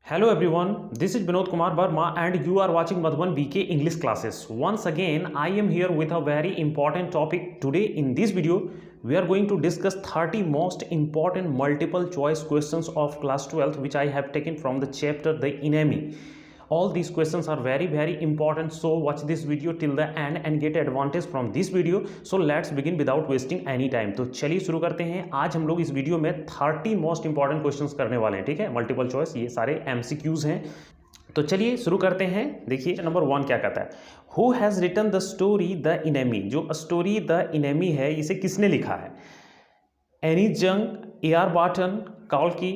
Hello everyone, this is Vinod Kumar Verma and you are watching Madhuban BK English classes. Once again, I am here with a very important topic. Today in this video, we are going to discuss 30 most important multiple choice questions of class 12th which I have taken from the chapter The Enemy. All these questions are very important, so watch this video till the end and get advantage from this video. So let's begin without wasting any time. तो चलिए शुरू करते हैं। आज हम लोग इस video में 30 मोस्ट इंपॉर्टेंट क्वेश्चंस करने वाले हैं, ठीक है। मल्टीपल चॉइस, ये सारे एमसीक्यूज हैं। तो चलिए शुरू करते हैं। देखिए नंबर 1 क्या कहता है, who has written the story the enemy. जो स्टोरी द इनेमी है इसे किसने लिखा है? Annie Jung, A R. बार्टन, कॉल्की,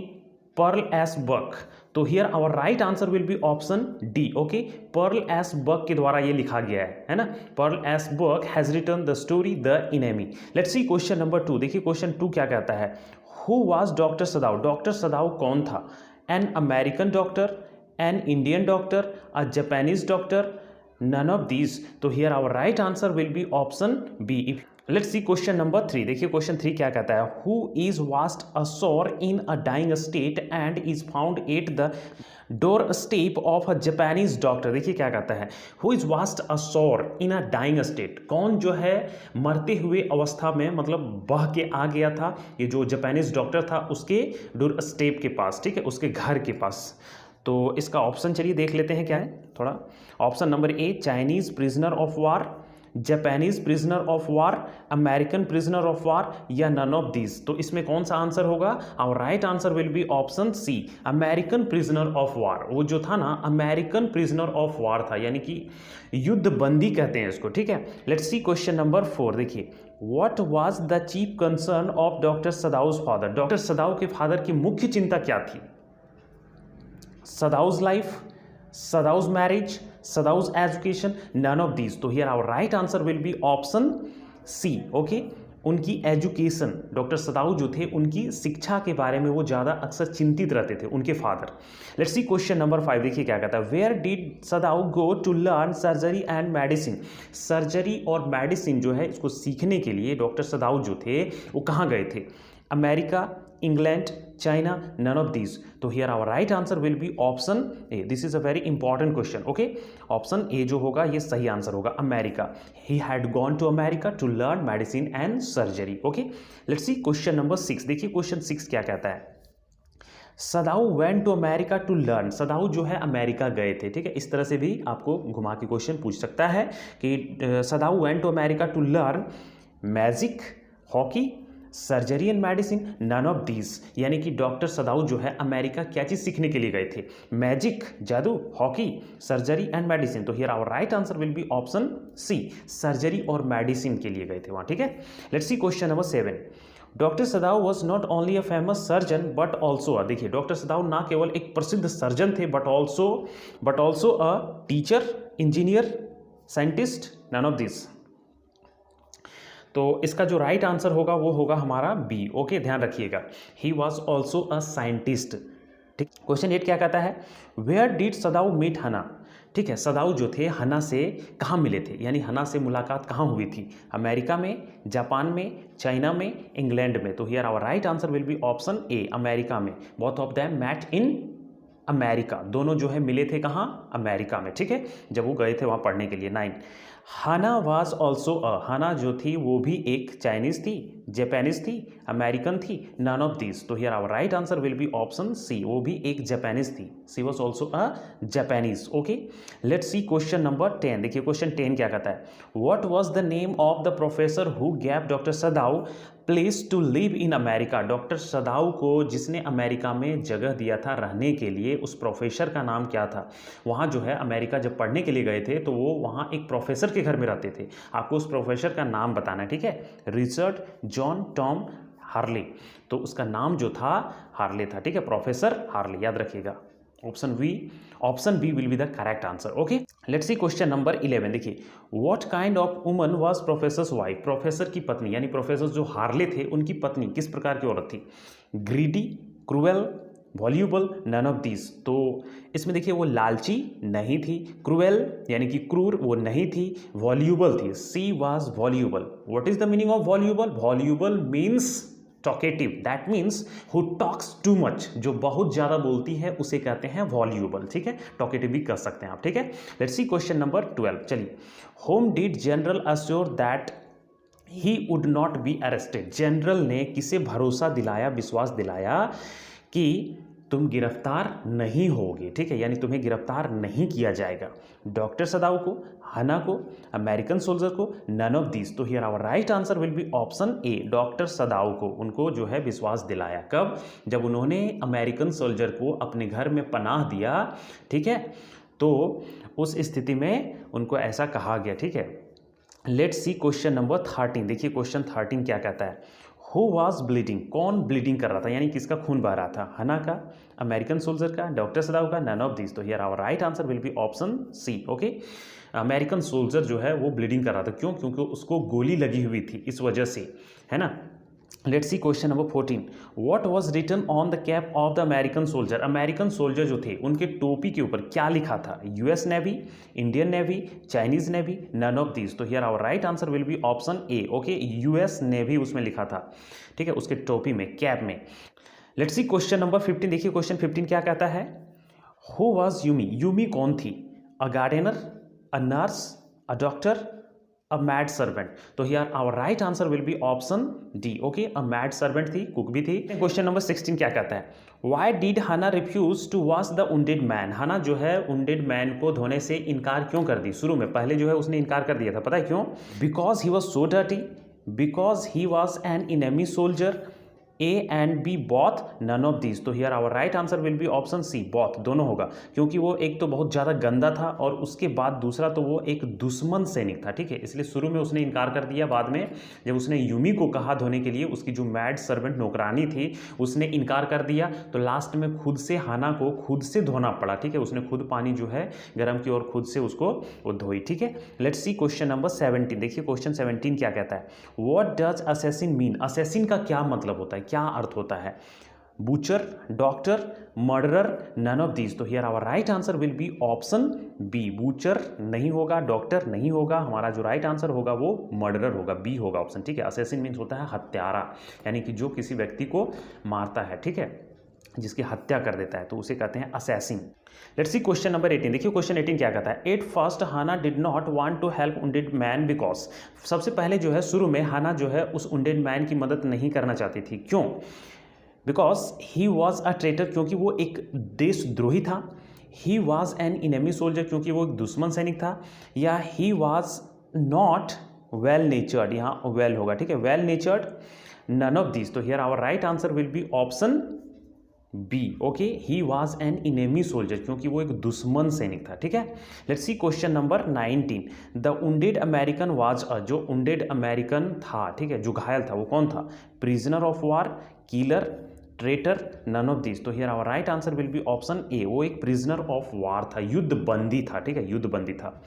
पर्ल एस बक। तो here our right answer will be option D. Okay, Pearl S Buck के द्वारा ये लिखा गया है ना। Pearl S Buck has written the story the enemy. Let's see question number 2। देखिए क्वेश्चन 2 क्या कहता है, who was doctor Sadao. Doctor Sadao कौन था? An American doctor, an Indian doctor, a Japanese doctor, none of these. तो here our right answer will be option B. Let's see question number 3। देखिए question 3 क्या कहता है, who is washed ashore in a dying state and is found at the door step of a Japanese doctor. देखिए क्या कहता है, who is washed ashore in a dying state. कौन जो है मरते हुए अवस्था में, मतलब बह के आ गया था, ये जो जापानीज डॉक्टर था उसके डोर स्टेप के पास, ठीक है, उसके घर के पास। तो इसका ऑप्शन चलिए देख लेते हैं क्या है थोड़ा। Option number A, Chinese prisoner of war, Japanese prisoner of war, American prisoner of वार, या नन ऑफ दीज। तो इसमें कौन सा आंसर होगा? Our right answer will be option C, American prisoner of war. वो जो था ना, अमेरिकन प्रिजनर ऑफ वार था, यानी कि युद्ध बंदी कहते हैं इसको, ठीक है। Let's see question number 4। देखिए, what was the chief concern of doctor Sadao's father. Doctor Sadao के फादर की मुख्य चिंता क्या थी? Sadao's life, Sadao's marriage, Sadao's education, none of these. तो here our right answer will be option C. Okay, उनकी education, doctor Sadao जो थे उनकी शिक्षा के बारे में वो ज़्यादा अक्सर चिंतित रहते थे, उनके father. Let's see question number 5। देखिए क्या कहता है, where did Sadau go to learn surgery and medicine. Surgery और मेडिसिन जो है इसको सीखने के लिए डॉक्टर सदाउ जो थे वो कहाँ गए थे? America, England, China, none of these. तो here our right answer will be option A. This is a very important question. Okay, option A जो होगा ये सही आंसर होगा, America. He had gone to America to learn medicine and surgery. Okay, let's see question number 6। देखिए question 6 क्या कहता है, Sadao went to America to learn. Sadao जो है अमेरिका गए थे, ठीक है। इस तरह से भी आपको घुमा के क्वेश्चन पूछ सकता है कि Sadao went to America to learn magic, hockey, surgery and medicine, none of these. यानी कि डॉक्टर सदाउ जो है अमेरिका क्या चीज़ सीखने के लिए गए थे? मैजिक, जादू, हॉकी, सर्जरी एंड मेडिसिन। तो here our right answer will be option C, surgery और मेडिसिन के लिए गए थे वहाँ, ठीक है। Let's see question number 7। Doctor Sadao was not only a famous surgeon but also a. देखिए डॉक्टर सदाउ ना केवल एक प्रसिद्ध सर्जन थे but also a teacher, engineer, scientist, none of this. तो इसका जो राइट आंसर होगा वो होगा हमारा बी। ओके, ध्यान रखिएगा, he was also a scientist, ठीक। क्वेश्चन 8 क्या कहता है, वेयर डिड सदाउ मीट हना। ठीक है, सदाउ जो थे हना से कहाँ मिले थे, यानी हना से मुलाकात कहाँ हुई थी? अमेरिका में, जापान में, चाइना में, इंग्लैंड में। तो here our right answer will be option A, America में। Both of them met in America. दोनों जो है मिले थे कहाँ? अमेरिका में, ठीक है, जब वो गए थे वहाँ पढ़ने के लिए। 9, हाना वाज ऑल्सो अ। हाना जो थी वो भी एक चाइनीज़ थी, जापानीज़ थी, अमेरिकन थी, नन ऑफ दीज। तो here our right answer will be option C, वो भी एक जापानीज़ थी, she was also a Japanese. Okay, let's see question number 10। देखिए क्वेश्चन 10 क्या कहता है, what was the name of the professor who gave doctor Sadao place to live in America. Doctor Sadao को जिसने अमेरिका में जगह दिया था रहने के लिए, उस प्रोफेसर का नाम क्या था? वहाँ जो है अमेरिका जब पढ़ने के लिए गए थे तो वो वहाँ एक प्रोफेसर के घर में रहते थे। आपको उस प्रोफेसर का नाम बताना है, ठीक है। Richard, John, Tom, Harley. तो उसका नाम जो था हार्ले था, ठीक है, प्रोफेसर हार्ले, याद रखिएगा। Option B will be the correct answer. Okay, let's see question number 11। देखिए, what kind of woman was professor's wife. Professor की पत्नी, यानी प्रोफेसर जो हार्ले थे उनकी पत्नी किस प्रकार की औरत थी? Greedy, cruel, voluble, none of these. तो इसमें देखिए वो लालची नहीं थी, क्रूएल यानी कि क्रूर वो नहीं थी, वॉल्यूबल थी, she was voluble. What is the meaning of voluble? Voluble means talkative that means who talks too much, जो बहुत ज़्यादा बोलती है उसे कहते हैं वॉल्यूबल, ठीक है, टॉकेटिव भी कर सकते हैं आप, ठीक है। Let's see question number 12। चलिए, home did general assure that he would not be arrested. General ने किसे भरोसा दिलाया, विश्वास दिलाया कि तुम गिरफ्तार नहीं होगे, ठीक है, यानी तुम्हें गिरफ्तार नहीं किया जाएगा। डॉक्टर सदाऊ को, हना को, अमेरिकन सोल्जर को, नन ऑफ दीज। तो here our right answer will be option A, doctor Sadao को उनको जो है विश्वास दिलाया। कब? जब उन्होंने अमेरिकन सोल्जर को अपने घर में पनाह दिया, ठीक है, तो उस स्थिति में उनको ऐसा कहा गया, ठीक है। Let's see question number 13। देखिए क्वेश्चन 13 क्या कहता है, हु वॉज ब्लीडिंग, कौन ब्लीडिंग कर रहा था, यानी किसका खून बह रहा था, हना का, अमेरिकन सोल्जर का, डॉक्टर सदाऊ का, नन ऑफ दिस। तो here our right answer will be option C, okay. American soldier जो है वो ब्लीडिंग कर रहा था, क्यों? क्योंकि उसको गोली लगी हुई थी, इस वजह से, है ना। Let's see question number 14। What was written on the cap of the American soldier. American soldier जो थे उनके टोपी के ऊपर क्या लिखा था, US Navy, Indian Navy, Chinese Navy, none of these. तो here our right answer will be option A, okay, US Navy उसमें लिखा था, ठीक है, उसके टोपी में, कैप में। Let's see question number 15। देखिए क्वेश्चन 15 क्या कहता है, हु वाज यूमी, यूमी कौन थी, a gardener, a nurse, a doctor, a maid servant. तो here our right answer will be option D, okay, a maid servant थी, cook भी थी। क्वेश्चन नंबर 16 क्या कहता है, why did Hana refuse to wash the wounded man. Hana जो है wounded man को धोने से इनकार क्यों कर दी, शुरू में पहले जो है उसने इनकार कर दिया था, पता है क्यों? Because he was so dirty, because he was an enemy soldier, A and B both, none of these. तो here our right answer will be option C, both, दोनों होगा, क्योंकि वो एक तो बहुत ज़्यादा गंदा था और उसके बाद दूसरा तो वो एक दुश्मन सैनिक था, ठीक है, इसलिए शुरू में उसने इनकार कर दिया। बाद में जब उसने यूमी को कहा धोने के लिए, उसकी जो मैड सर्वेंट नौकरानी थी उसने इनकार कर दिया, तो लास्ट में खुद से हाना को खुद से धोना पड़ा, ठीक है, उसने खुद पानी जो है गर्म की और खुद से उसको वो धोई, ठीक है। Let's see question number 17। देखिए क्वेश्चन 17 क्या कहता है, what does assassin mean. Assassin का क्या मतलब होता है, क्या अर्थ होता है, butcher, doctor, murderer, none of these. तो here our right answer will be option B, butcher नहीं होगा, डॉक्टर नहीं होगा, हमारा जो राइट आंसर होगा वो मर्डरर होगा, बी होगा ऑप्शन, ठीक है। असैसिन मीन्स होता है हत्यारा, यानी कि जो किसी व्यक्ति को मारता है, ठीक है, जिसकी हत्या कर देता है, तो उसे कहते हैं assassin. Let's see question number 18। देखिए क्वेश्चन 18 क्या कहता है, at first Hana did not want to help wounded man because. सबसे पहले जो है शुरू में हाना जो है उस वुंडेड मैन की मदद नहीं करना चाहती थी, क्यों? Because he was a traitor, क्योंकि वो एक देशद्रोही था, he was an enemy soldier, क्योंकि वो एक दुश्मन सैनिक था, या he was not well natured, यहाँ वेल होगा, ठीक है, well natured, none of this. तो here our right answer will be option B, okay, he was an enemy soldier, क्योंकि वो एक दुश्मन सैनिक था, ठीक है। Let's see question number 19। The wounded American was a, जो वुंडेड अमेरिकन था, ठीक है, जो घायल था, वो कौन था, prisoner of war, killer, traitor, none of this. तो here our right answer will be option A, वो एक प्रिजनर ऑफ वार था, युद्ध बंदी था, ठीक है, युद्ध बंदी था।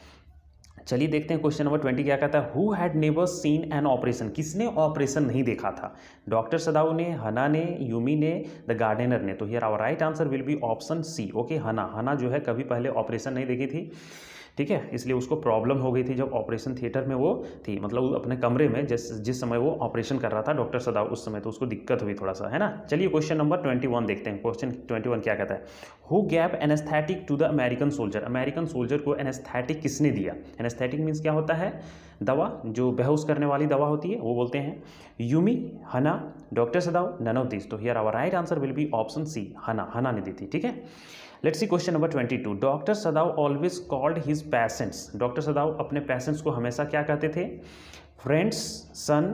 चलिए देखते हैं क्वेश्चन नंबर 20 क्या कहता है, who had never seen an operation. किसने ऑपरेशन नहीं देखा था, डॉक्टर सदाऊ ने, हना ने, यूमी ने, द गार्डनर ने। तो here our right answer will be option C, okay, Hana जो है कभी पहले ऑपरेशन नहीं देखी थी, ठीक है, इसलिए उसको प्रॉब्लम हो गई थी जब ऑपरेशन थिएटर में वो थी, मतलब अपने कमरे में जिस समय वो ऑपरेशन कर रहा था डॉक्टर सदाऊ उस समय, तो उसको दिक्कत हुई थोड़ा सा, है ना। चलिए क्वेश्चन नंबर 21 देखते हैं। क्वेश्चन 21 क्या कहता है, who gave anaesthetic to the American soldier. American soldier को एनेस्थेटिक किसने दिया। एनेस्थेटिक मीन्स क्या होता है, दवा, जो बेहोश करने वाली दवा होती है वो बोलते हैं। Yumi, Hana, doctor Sadao, none of this. तो here our right answer will be option C, Hana ने दी थी, ठीक है। Let's see question number 22। Doctor Sadao always called his patients. Doctor Sadao अपने पेशेंट्स को हमेशा क्या कहते थे, friends, son,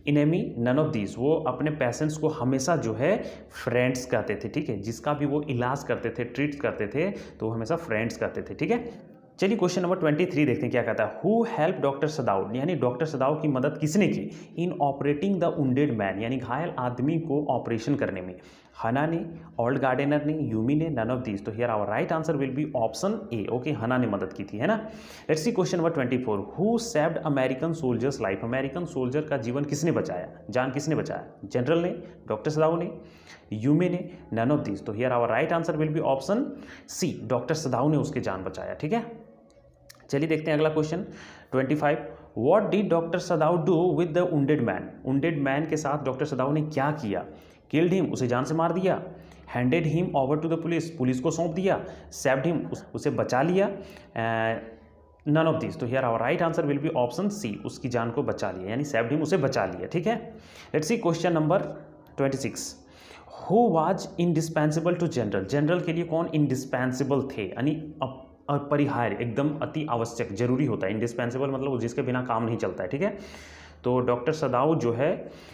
enemy, none of these. वो अपने पेशेंट्स को हमेशा जो है फ्रेंड्स कहते थे, ठीक है, जिसका भी वो इलाज करते थे, ट्रीट करते थे, तो वो हमेशा फ्रेंड्स कहते थे, ठीक है। चलिए क्वेश्चन नंबर 23 देखते हैं क्या कहता है, हु हेल्प डॉक्टर सदाऊ, यानी डॉक्टर सदाऊ की मदद किसने की, in operating the wounded man, यानी घायल आदमी को ऑपरेशन करने में। हना ने, ओल्ड गार्डनर ने, यूमी ने, नन ऑफ दीज। तो here our right answer will be option A, okay, Hana ने मदद की थी, है ना। Let's see question number 24। Who saved American soldier's life. American soldier का जीवन किसने बचाया, जान किसने बचाया, जनरल ने, डॉक्टर सदाऊ ने, यूमे ने, नन ऑफ दीज। तो here our right answer will be option C, doctor Sadao ने उसके जान बचाया, ठीक है। चलिए देखते हैं अगला question 25। What did doctor सदाउ do with the wounded man, wounded man के साथ डॉक्टर सदाउ ने क्या किया, किल्ड हिम, उसे जान से मार दिया, handed him over to the police, police को सौंप दिया, सेव्ड हिम, उसे बचा लिया, नन ऑफ दिस। तो here our right answer will be option C, उसकी जान को बचा लिया, यानी सेव्ड हिम, उसे बचा लिया। ठीक है, let's see question number 26। Who was indispensable to general, general के लिए कौन इंडिस्पेंसिबल थे, यानी अपरिहार्य, एकदम अति आवश्यक, जरूरी होता है। इंडिस्पेंसिबल मतलब जिसके बिना काम नहीं चलता है। ठीक है, तो डॉक्टर सदाउ जो है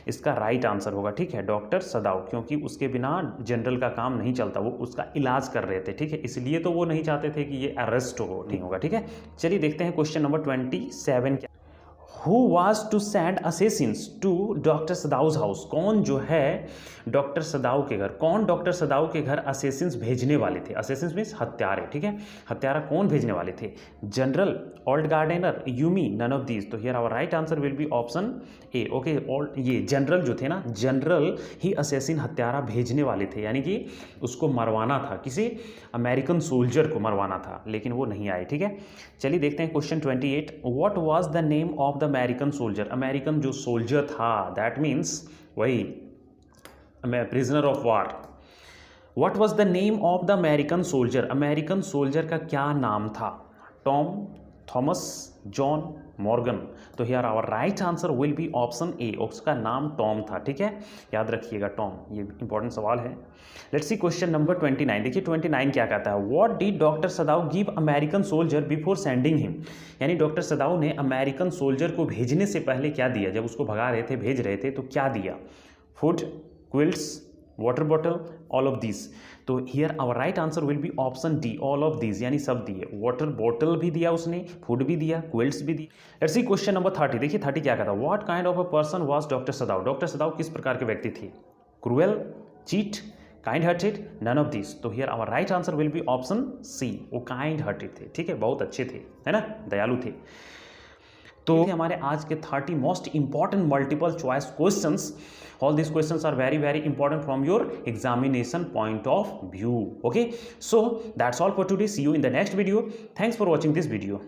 इसका राइट आंसर होगा। ठीक है, डॉक्टर सदाउ, क्योंकि उसके बिना जनरल का काम नहीं चलता, वो उसका इलाज कर रहे थे। ठीक है, इसलिए तो वो नहीं चाहते थे कि ये अरेस्ट हो, नहीं होगा। ठीक है, चलिए देखते हैं क्वेश्चन नंबर 27 क्या। Who was to send assassins to doctor Sadao's house, कौन जो है डॉक्टर सदाउ के घर, कौन डॉक्टर सदाउ के घर असेसिन्स भेजने वाले थे। असेसिन्स मीन्स हत्यारे। ठीक है, हत्यारा कौन भेजने वाले थे, general, old gardener, Yumi, none of these. तो here our right answer will be option A. Okay, ये जनरल जो थे ना, जनरल ही असेसिन, हत्यारा भेजने वाले थे, यानी कि उसको मरवाना था, किसी अमेरिकन सोल्जर को मरवाना था, लेकिन वो नहीं आए। ठीक है, चलिए देखते हैं question 28। What was the name of the American soldier, American जो सोल्जर था, दैट मीन्स वही prisoner of war. What was the name of the American soldier, American soldier का क्या नाम था, टॉम, थॉमस, जॉन, मॉर्गन। तो here our right answer will be option A, उसका नाम टॉम था। ठीक है, याद रखिएगा टॉम, ये इंपॉर्टेंट सवाल है। Let's see question number 29। देखिए 29 क्या कहता है, what did doctor सदाउ give American soldier before sending him, यानी डॉक्टर सदाउ ने अमेरिकन सोल्जर को भेजने से पहले क्या दिया, जब उसको भगा रहे थे, भेज रहे थे, तो क्या दिया, food, quilts, water bottle, all of this. तो here our right answer will be option D, all of this, यानी सब दिए, वाटर बॉटल भी दिया उसने, फूड भी दिया, क्विल्ट्स भी दिए। Let's see question number 30। देखिए 30 क्या कहता है, what kind of a person was doctor Sadao, doctor Sadao किस प्रकार के व्यक्ति थे, cruel, cheat, kind hearted, none of this. तो here our right answer will be option C, वो काइंड हार्टेड थे। ठीक है, बहुत अच्छे थे, है ना, दयालु थे। तो हमारे आज के 30 most important multiple choice questions. All these questions are very very important from your examination point of view. Okay, so that's all for today. See you in the next video. Thanks for watching this video.